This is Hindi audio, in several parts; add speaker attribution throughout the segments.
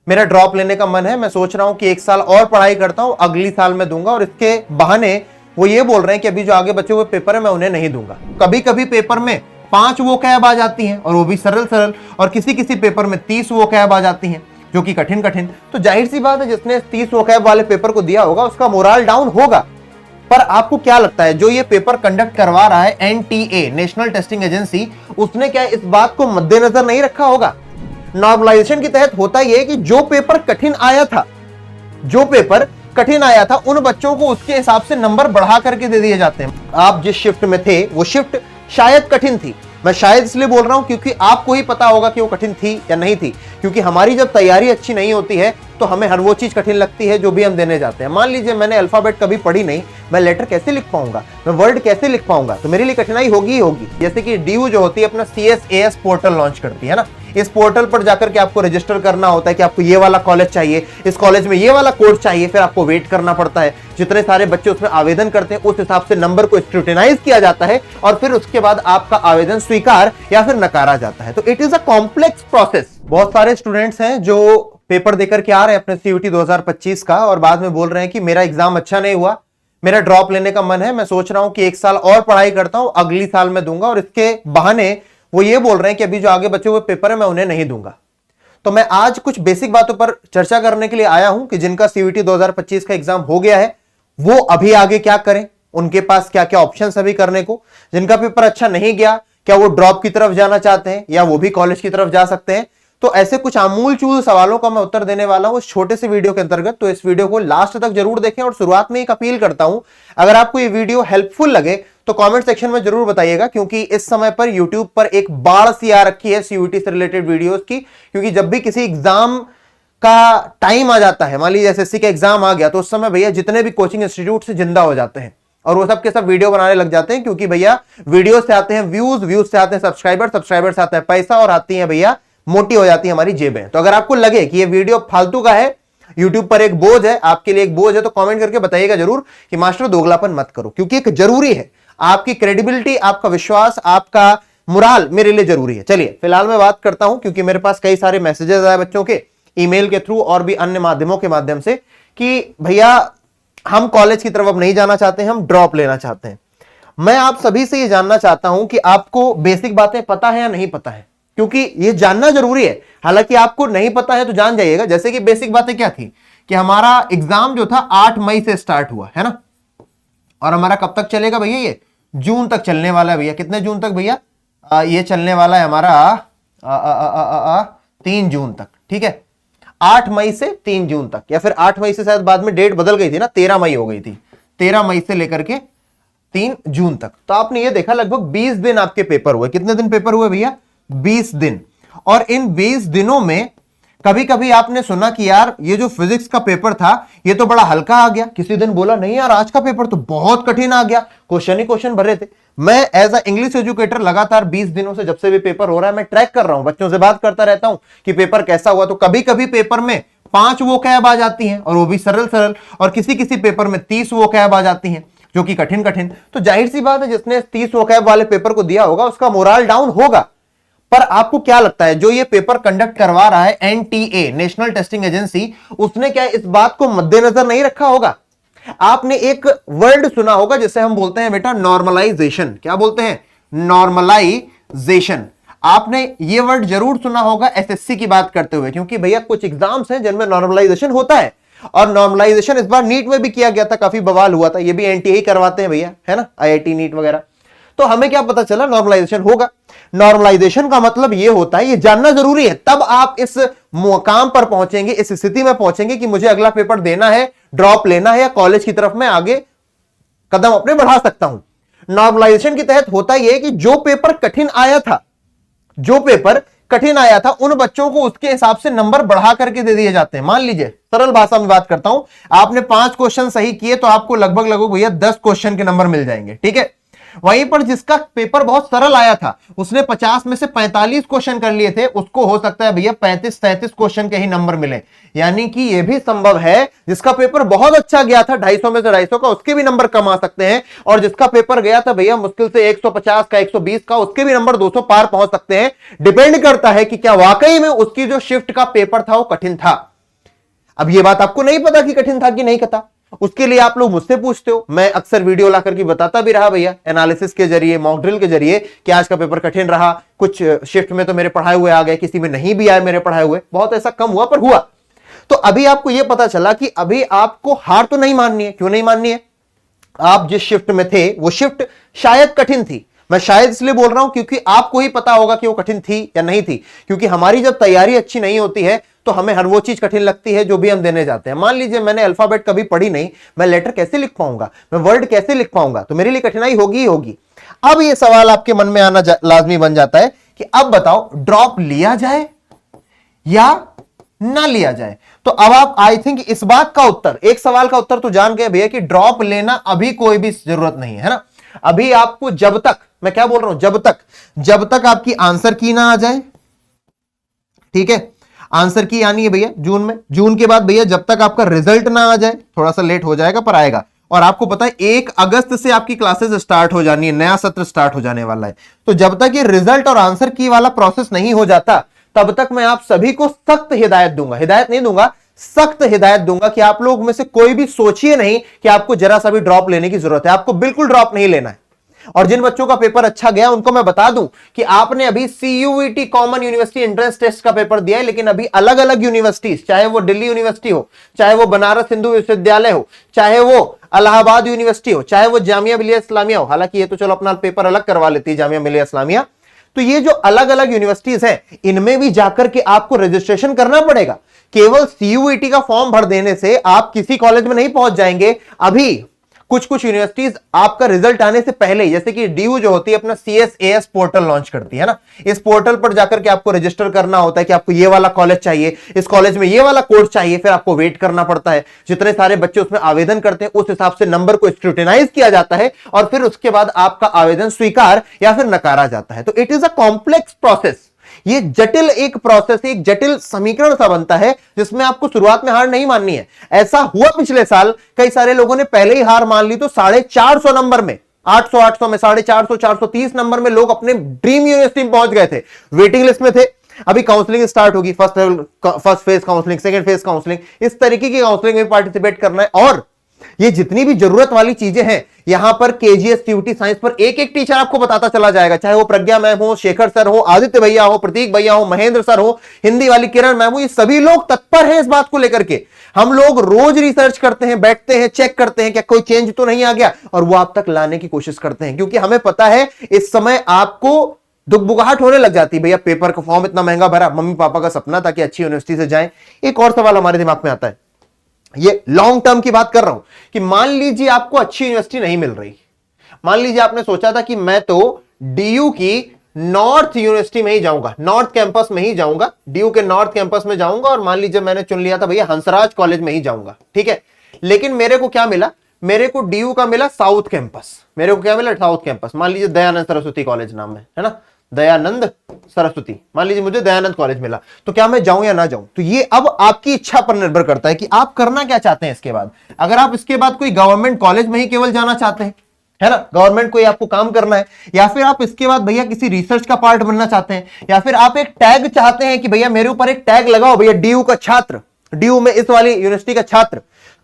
Speaker 1: मेरा ड्रॉप लेने का मन है, मैं सोच रहा हूं कि एक साल और पढ़ाई करता हूं, अगली साल में दूंगा। और इसके बहाने वो ये बोल रहे हैं कि अभी जो आगे बचे हुए पेपर है मैं उन्हें नहीं दूंगा। कभी कभी पेपर में 5 वोकैब आ जाती हैं और वो भी सरल सरल, और किसी किसी पेपर में 30 वोकैब आ जाती हैं जो कि कठिन कठिन। तो जाहिर सी बात है जिसने 30 वोकैब वाले पेपर को दिया होगा उसका मोरल डाउन होगा। पर आपको क्या लगता है जो ये पेपर कंडक्ट करवा रहा है एनटीए, नेशनल टेस्टिंग एजेंसी, उसने क्या इस बात को मद्देनजर नहीं रखा होगा? नॉर्मलाइजेशन के तहत होता यह है कि जो पेपर कठिन आया था उन बच्चों को उसके हिसाब से नंबर बढ़ा करके दे दिए जाते हैं। आप जिस शिफ्ट में थे वो शिफ्ट शायद कठिन थी, मैं शायद इसलिए बोल रहा हूं क्योंकि आपको ही पता होगा कि वो कठिन थी या नहीं थी। क्योंकि हमारी जब तैयारी अच्छी नहीं होती है तो हमें हर वो चीज कठिन लगती है जो भी हम देने जाते हैं। मान लीजिए मैंने अल्फाबेट कभी पढ़ी नहीं, मैं लेटर कैसे लिख पाऊंगा, मैं वर्ड कैसे लिख पाऊंगा, तो मेरे लिए कठिनाई होगी ही होगी। जैसे कि डीयू जो होती है अपना CSAS पोर्टल लॉन्च करती है ना, इस पोर्टल पर जाकर के आपको रजिस्टर करना होता है कि आपको ये वाला कॉलेज चाहिए, इस कॉलेज में ये वाला कोर्स चाहिए, फिर आपको वेट करना पड़ता है। जितने सारे बच्चे उसमें आवेदन करते हैं उस हिसाब से नंबर को स्क्रूटिनाइज किया जाता है और फिर उसके बाद आपका आवेदन स्वीकार या फिर नकारा जाता है। तो it is a complex process. बहुत सारे स्टूडेंट्स हैं जो पेपर देकर के आ रहे हैं अपने CUET 2025 का और बाद में बोल रहे हैं कि मेरा एग्जाम अच्छा नहीं हुआ, मेरा ड्रॉप लेने का मन है, मैं सोच रहा हूं कि एक साल और पढ़ाई करता हूं, अगली साल में दूंगा। और इसके बहाने वो ये बोल रहे हैं कि अभी जो आगे बचे हुए पेपर है मैं उन्हें नहीं दूंगा। तो मैं आज कुछ बेसिक बातों पर चर्चा करने के लिए आया हूं कि जिनका CUET 2025 का एग्जाम हो गया है वो अभी आगे क्या करें, उनके पास क्या क्या ऑप्शन अभी करने को। जिनका पेपर अच्छा नहीं गया, क्या वो ड्रॉप की तरफ जाना चाहते हैं या वो भी कॉलेज की तरफ जा सकते हैं? तो ऐसे कुछ आमूल चूल सवालों का मैं उत्तर देने वाला हूं इस छोटे से वीडियो के अंतर्गत। तो इस वीडियो को लास्ट तक जरूर देखें। और शुरुआत में एक अपील करता हूं, अगर आपको ये वीडियो हेल्पफुल लगे तो कमेंट सेक्शन में जरूर बताइएगा, क्योंकि इस समय पर यूट्यूब पर एक बाढ़ सी आ रखी है CUET से रिलेटेड वीडियोस की। क्योंकि जब भी किसी एग्जाम का टाइम आ जाता है, मान लीजिए SSC का एग्जाम आ गया, तो उस समय भैया जितने भी कोचिंग इंस्टीट्यूट से जिंदा हो जाते हैं और वो सब के सब वीडियो बनाने लग जाते हैं। क्योंकि भैया वीडियो से आते हैं व्यूज, व्यूज से आते हैं सब्सक्राइबर, सब्सक्राइबर से आता है पैसा, और आती है भैया मोटी हो जाती है हमारी जेबें। तो अगर आपको लगे कि ये वीडियो फालतू का है, यूट्यूब पर एक बोझ है, आपके लिए एक बोझ है, तो कमेंट करके बताइएगा जरूर कि मास्टर दोगलापन मत करो, क्योंकि एक जरूरी है। आपकी क्रेडिबिलिटी, आपका विश्वास, आपका मुराल मेरे लिए जरूरी है। चलिए फिलहाल मैं बात करता हूं, क्योंकि मेरे पास कई सारे मैसेजेस आए बच्चों के ईमेल के थ्रू और भी अन्य माध्यमों के माध्यम से कि भैया हम कॉलेज की तरफ अब नहीं जाना चाहते हैं, हम ड्रॉप लेना चाहते हैं। मैं आप सभी से ये जानना चाहता हूं कि आपको बेसिक बातें पता है या नहीं पता है, क्योंकि ये जानना जरूरी है। हालांकि आपको नहीं पता है तो जान जाइएगा। जैसे कि बेसिक बातें क्या थी कि हमारा एग्जाम जो था 8 मई से स्टार्ट हुआ है ना, और हमारा कब तक चलेगा भैया? ये जून तक चलने वाला है भैया। कितने जून तक भैया? ये चलने वाला है हमारा 3 जून तक, ठीक है। 8 मई से 3 जून तक, या फिर 8 मई से शायद बाद में डेट बदल गई थी ना, 13 मई हो गई थी। 13 मई से लेकर के 3 जून तक। तो आपने ये देखा लगभग 20 दिन आपके पेपर हुए। कितने दिन पेपर हुए भैया? 20 दिन। और इन 20 दिनों में कभी कभी आपने सुना कि यार ये जो फिजिक्स का पेपर था ये तो बड़ा हल्का आ गया, किसी दिन बोला नहीं यार आज का पेपर तो बहुत कठिन आ गया, क्वेश्चन ही क्वेश्चन भरे थे। मैं एज अ इंग्लिश एजुकेटर लगातार 20 दिनों से, जब से भी पेपर हो रहा है, मैं ट्रैक कर रहा हूं, बच्चों से बात करता रहता हूं कि पेपर कैसा हुआ। तो कभी कभी पेपर में 5 वोकैब आ जाती हैं और वो भी सरल सरल, और किसी किसी पेपर में 30 वोकैब आ जाती हैं जो कि कठिन कठिन। तो जाहिर सी बात है जिसने 30 वोकैब वाले पेपर को दिया होगा उसका मोरल डाउन होगा। पर आपको क्या लगता है जो ये पेपर कंडक्ट करवा रहा है एनटीए, नेशनल टेस्टिंग एजेंसी, उसने क्या इस बात को मद्देनजर नहीं रखा होगा? आपने एक वर्ड सुना होगा जिसे हम बोलते हैं बेटा नॉर्मलाइजेशन। क्या बोलते हैं? नॉर्मलाइजेशन। आपने ये वर्ड जरूर सुना होगा SSC की बात करते हुए, क्योंकि भैया कुछ एग्जाम्स हैं जिनमें नॉर्मलाइजेशन होता है। और नॉर्मलाइजेशन इस बार नीट में भी किया गया था, काफी बवाल हुआ था। ये भी एनटीए ही करवाते हैं भैया, है ना, IIT नीट वगैरह। तो हमें क्या पता चला? नॉर्मलाइजेशन होगा। नॉर्मलाइजेशन का मतलब यह होता है, ये जानना जरूरी है, तब आप इस मुकाम पर पहुंचेंगे, इस स्थिति में पहुंचेंगे कि मुझे अगला पेपर देना है, ड्रॉप लेना है, या कॉलेज की तरफ मैं आगे कदम अपने बढ़ा सकता हूं। नॉर्मलाइजेशन के तहत होता यह है कि जो पेपर कठिन आया था उन बच्चों को उसके हिसाब से नंबर बढ़ा करके दे दिए जाते हैं। मान लीजिए सरल भाषा में बात करता हूं, आपने 5 क्वेश्चन सही किए तो आपको लगभग भैया 10 क्वेश्चन के नंबर मिल जाएंगे, ठीक है। वहीं पर जिसका पेपर बहुत सरल आया था, उसने 50 में से 45 क्वेश्चन कर लिए थे, उसको हो सकता है भैया 35-37 क्वेश्चन के ही नंबर मिले। यानी कि यह भी संभव है जिसका पेपर बहुत अच्छा गया था 250 में से 250 का, उसके भी नंबर कम आ सकते हैं। और जिसका पेपर गया था भैया मुश्किल से 150 का, 120 का, उसके भी नंबर 200 पार पहुंच सकते हैं। डिपेंड करता है कि क्या वाकई में उसकी जो शिफ्ट का पेपर था वो कठिन था। अब ये बात आपको नहीं पता कि कठिन था कि नहीं था, उसके लिए आप लोग मुझसे पूछते हो। मैं अक्सर वीडियो ला करके बताता भी रहा भैया, एनालिसिस के जरिए, मॉक ड्रिल के जरिए कि आज का पेपर कठिन रहा, कुछ शिफ्ट में तो मेरे पढ़ाए हुए आ गए, किसी में नहीं भी आए मेरे पढ़ाए हुए, बहुत ऐसा कम हुआ पर हुआ। तो अभी आपको यह पता चला कि अभी आपको हार तो नहीं माननी है। क्यों नहीं माननी है? आप जिस शिफ्ट में थे वो शिफ्ट शायद कठिन थी। मैं शायद इसलिए बोल रहा हूं क्योंकि आपको ही पता होगा कि वो कठिन थी या नहीं थी, क्योंकि हमारी जब तैयारी अच्छी नहीं होती है तो हमें हर वो चीज कठिन लगती है जो भी हम देने जाते हैं। मान लीजिए मैंने अल्फाबेट कभी पढ़ी नहीं, मैं लेटर कैसे लिख पाऊंगा, मैं वर्ड कैसे लिख पाऊंगा, तो मेरे लिए कठिनाई होगी ही होगी। अब ये सवाल आपके मन में आना लाजमी बन जाता है कि अब बताओ ड्रॉप लिया जाए या ना लिया जाए। तो अब आप आई थिंक इस बात का उत्तर, एक सवाल का उत्तर तो जान गए भैया कि ड्रॉप लेना अभी कोई भी जरूरत नहीं है ना। अभी आपको जब तक, मैं क्या बोल रहा हूं, जब तक आपकी आंसर की ना आ जाए, ठीक है, आंसर की आनी है भैया जून में, जून के बाद भैया जब तक आपका रिजल्ट ना आ जाए, थोड़ा सा लेट हो जाएगा पर आएगा। और आपको पता है 1 अगस्त से आपकी क्लासेस स्टार्ट हो जानी है, नया सत्र स्टार्ट हो जाने वाला है। तो जब तक ये रिजल्ट और आंसर की वाला प्रोसेस नहीं हो जाता तब तक मैं आप सभी को सख्त हिदायत दूंगा, हिदायत नहीं दूंगा, सख्त हिदायत दूंगा कि आप लोग में से कोई भी सोचिए नहीं कि आपको जरा सा भी ड्रॉप लेने की जरूरत है। आपको बिल्कुल ड्रॉप नहीं लेना है। और जिन बच्चों का पेपर अच्छा गया उनको मैं बता दूं कि आपने अभी CUET common university entrance test का पेपर दिया है, लेकिन अभी अलग अलग यूनिवर्सिटीज, चाहे वो दिल्ली यूनिवर्सिटी हो, चाहे वो बनारस हिंदू विश्वविद्यालय हो, चाहे वो इलाहाबाद यूनिवर्सिटी हो, चाहे वो जामिया मिलिया इस्लामिया हो, हालांकि ये तो चलो अपना पेपर अलग करवा लेती है जामिया मिलिया इस्लामिया, तो ये जो अलग अलग यूनिवर्सिटीज हैं इनमें भी जाकर के आपको रजिस्ट्रेशन करना पड़ेगा। केवल CUET का फॉर्म भर देने से आप किसी कॉलेज में नहीं पहुंच जाएंगे। अभी कुछ यूनिवर्सिटीज आपका रिजल्ट आने से पहले, जैसे कि DU जो होती है अपना CSAS पोर्टल लॉन्च करती है ना, इस पोर्टल पर जाकर के आपको रजिस्टर करना होता है कि आपको ये वाला कॉलेज चाहिए, इस कॉलेज में ये वाला कोर्स चाहिए, फिर आपको वेट करना पड़ता है। जितने सारे बच्चे उसमें आवेदन करते हैं उस हिसाब से नंबर को स्क्रूटिनाइज किया जाता है और फिर उसके बाद आपका आवेदन स्वीकार या फिर नकारा जाता है। तो it is a complex process, ये जटिल एक प्रोसेस, एक जटिल समीकरण सा बनता है जिसमें आपको शुरुआत में हार नहीं माननी है। ऐसा हुआ पिछले साल, कई सारे लोगों ने पहले ही हार मान ली तो 450 नंबर में, 800 में 450, 430 नंबर में लोग अपने ड्रीम यूनिवर्सिटी में पहुंच गए थे, वेटिंग लिस्ट में थे। अभी काउंसलिंग स्टार्ट होगी, first phase counselling, second phase counselling, इस तरीके की काउंसलिंग में पार्टिसिपेट करना है। और ये जितनी भी जरूरत वाली चीजें हैं यहां पर KGS CUET साइंस पर एक एक टीचर आपको बताता चला जाएगा, चाहे वो प्रज्ञा मैम हो, शेखर सर हो, आदित्य भैया हो, प्रतीक भैया हो, महेंद्र सर हो, हिंदी वाली किरण मैम हो, ये सभी लोग तत्पर हैं इस बात को लेकर के। हम लोग रोज रिसर्च करते हैं, बैठते हैं, चेक करते हैं क्या कोई चेंज तो नहीं आ गया, और वो आप तक लाने की कोशिश करते हैं, क्योंकि हमें पता है इस समय आपको दुखबुगाहट होने लग जाती है, भैया पेपर का फॉर्म इतना महंगा भरा, मम्मी पापा का सपना था कि अच्छी यूनिवर्सिटी से जाएं। एक और सवाल हमारे दिमाग में आता है, ये लॉन्ग टर्म की बात कर रहा हूं, कि मान लीजिए आपको अच्छी यूनिवर्सिटी नहीं मिल रही, मान लीजिए आपने सोचा था कि मैं तो DU की नॉर्थ यूनिवर्सिटी में ही जाऊंगा, नॉर्थ कैंपस में ही जाऊंगा, DU के नॉर्थ कैंपस में जाऊंगा, और मान लीजिए मैंने चुन लिया था भैया हंसराज कॉलेज में ही जाऊंगा, ठीक है। लेकिन मेरे को क्या मिला, मेरे को DU का मिला साउथ कैंपस, मेरे को क्या मिला साउथ कैंपस, मान लीजिए दयानंद सरस्वती कॉलेज नाम है ना, दयानंद सरस्वती, मान लीजिए मुझे दयानंद कॉलेज मिला, तो क्या मैं जाऊं या ना जाऊं। तो ये अब आपकी इच्छा पर निर्भर करता है कि आप करना क्या चाहते हैं इसके बाद। अगर आप इसके बाद कोई गवर्नमेंट कॉलेज में ही केवल जाना चाहते हैं, है ना, गवर्नमेंट को ही आपको काम करना है, या फिर आप इसके बाद भैया किसी रिसर्च का पार्ट बनना चाहते हैं, या फिर आप एक टैग चाहते हैं कि भैया मेरे ऊपर एक टैग लगाओ भैया DU का छात्र, DU में इस वाली यूनिवर्सिटी का छात्र,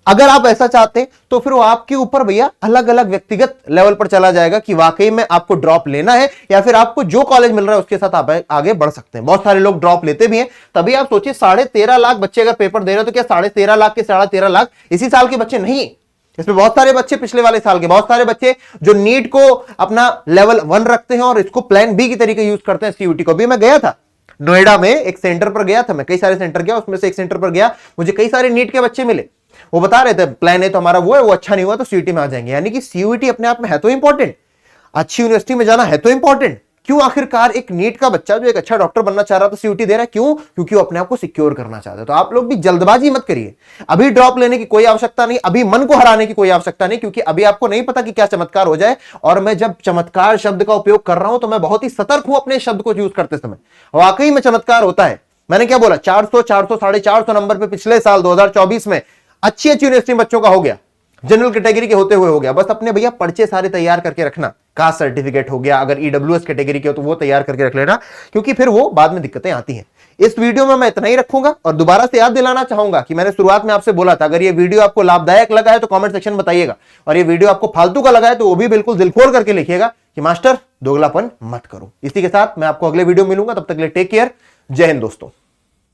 Speaker 1: अगर आप ऐसा चाहते हैं तो फिर वो आपके ऊपर भैया अलग अलग व्यक्तिगत लेवल पर चला जाएगा कि वाकई में आपको ड्रॉप लेना है, या फिर आपको जो कॉलेज मिल रहा है उसके साथ आप आगे बढ़ सकते हैं। बहुत सारे लोग ड्रॉप लेते भी हैं, तभी आप सोचिए 13.5 लाख बच्चे अगर पेपर दे रहे हो तो क्या 13.5 लाख के 13.5 लाख इसी साल के बच्चे नहीं, इसमें बहुत सारे बच्चे पिछले वाले साल के, बहुत सारे बच्चे जो नीट को अपना लेवल 1 रखते हैं और इसको प्लान B की तरीके यूज करते हैं। CUET को भी मैं गया था नोएडा में, एक सेंटर पर गया था मैं, कई सारे सेंटर गया, उसमें से एक सेंटर पर गया, मुझे कई सारे नीट के बच्चे मिले, वो बता रहे थे प्लान A तो हमारा वो है, वो अच्छा नहीं हुआ तो CUET में आ जाएंगे। यानी कि CUET अपने आप में है तो इंपॉर्टेंट, अच्छी यूनिवर्सिटी में जाना है तो इंपॉर्टेंट। क्यों आखिरकार एक नीट का बच्चा जो एक अच्छा डॉक्टर बनना चाह रहा था CUET दे रहा है, क्यों? क्योंकि वो अपने आप को सिक्योर करना चाहता है। तो आप लोग भी जल्दबाजी मत करिए, अभी ड्रॉप लेने की कोई आवश्यकता नहीं, अभी मन को हराने की कोई आवश्यकता नहीं, क्योंकि अभी आपको नहीं पता कि क्या चमत्कार हो जाए। और मैं जब चमत्कार शब्द का उपयोग कर रहा हूं तो मैं बहुत ही सतर्क हूं अपने शब्द को यूज करते समय, वाकई में चमत्कार होता है। मैंने क्या बोला, 400, 400, 450 नंबर पे पिछले साल 2024 में अच्छी यूनिवर्सिटी बच्चों का हो गया, जनरल कैटेगरी के होते हुए हो गया। बस अपने भैया पर्चे सारे तैयार करके रखना, कास्ट सर्टिफिकेट हो गया, अगर EWS कैटेगरी के हो तो वो तैयार करके रख लेना, क्योंकि फिर वो बाद में दिक्कतें आती हैं। इस वीडियो में मैं इतना ही रखूंगा और दोबारा से याद दिलाना चाहूंगा कि मैंने शुरुआत में आपसे बोला था, अगर ये वीडियो आपको लाभदायक लगा है तो कमेंट सेक्शन में बताइएगा, और ये वीडियो आपको फालतू का लगा है तो वो भी बिल्कुल दिल खोल करके लिखिएगा कि मास्टर दोगलापन मत करो। इसी के साथ मैं आपको अगले वीडियो में मिलूंगा, तब तक के लिए टेक केयर, जय हिंद दोस्तों।